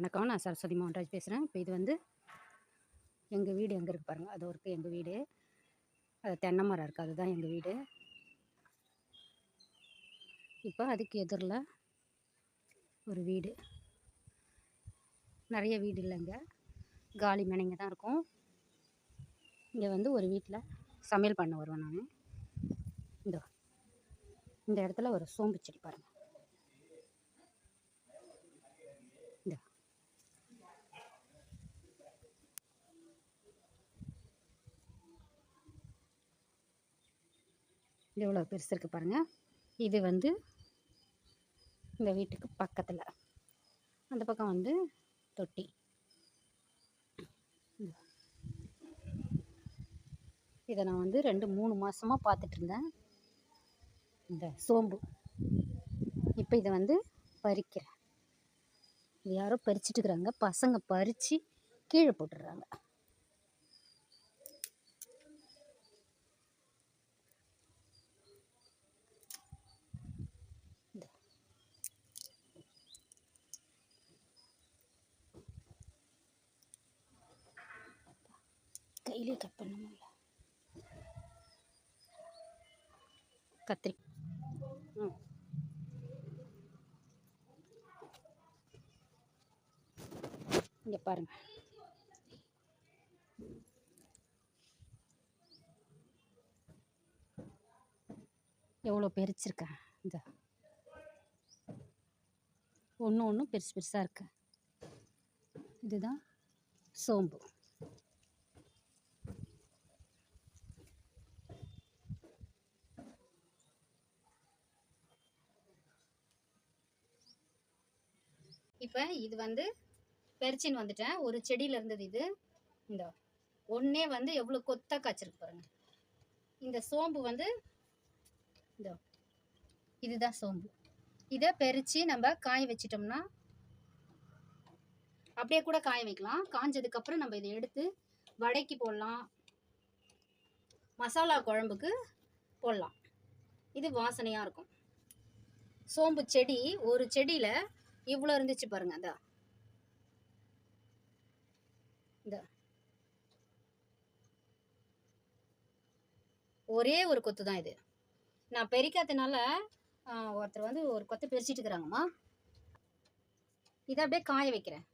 வணக்கம், நான் சரஸ்வதி மோகன்ராஜ் பேசுகிறேன். இப்போ இது வந்து எங்கள் வீடு எங்கே இருக்குது பாருங்கள். அது இருக்குது எங்கள் வீடு. அது தென்னை மரம் இருக்குது, அதுதான் எங்கள் வீடு. இப்போ அதுக்கு எதிரில் ஒரு வீடு, நிறைய வீடு இல்லைங்க, காலி மனைங்க தான் இருக்கும். இங்கே வந்து ஒரு வீட்டில் சமையல் பண்ண வருவேன் நான். இந்த இடத்துல ஒரு சோம்பு செடி பாருங்கள். எவ்வளோ பெருசு இருக்குது பாருங்கள். இது வந்து இந்த வீட்டுக்கு பக்கத்தில், அந்த பக்கம் வந்து தொட்டி. இதை நான் வந்து 2-3 மாதமாக பார்த்துட்ருந்தேன், இந்த சோம்பு. இப்போ இதை வந்து பறிக்கிறேன். இது யாரோ பறிச்சுட்டு இருக்கிறாங்க, பசங்க பறித்து கீழே போட்டுடுறாங்க. கையிலே கட் பண்ண முடியல. கத்திரி இங்கே பாருங்க, எவ்வளோ பெருச்சிருக்கேன். இந்த ஒன்று பெருசு பெருசாக இருக்கு. இதுதான் சோம்பு. இப்போ இது வந்து பறிச்சின்னு வந்துட்டேன். ஒரு செடியில் இருந்தது இது. இந்த ஒன்றே வந்து எவ்வளோ கொத்தாக காய்ச்சிருக்கு பாருங்க. இந்த சோம்பு வந்து இந்த இதுதான் சோம்பு. இதை பறித்து நம்ம காய வச்சிட்டோம்னா, அப்படியே கூட காய வைக்கலாம். காஞ்சதுக்கப்புறம் நம்ம இதை எடுத்து வடைக்கு போடலாம், மசாலா குழம்புக்கு போடலாம். இது வாசனையாக இருக்கும். சோம்பு செடி ஒரு செடியில் இவ்வளோ இருந்துச்சு பாருங்க. அதான் இந்த ஒரே ஒரு கொத்து தான் இது. நான் பறிக்காதனால ஒருத்தர் வந்து ஒரு கொத்தை பறிச்சிட்டு இருக்கிறாங்கம்மா. இதை அப்படியே காய வைக்கிறேன்.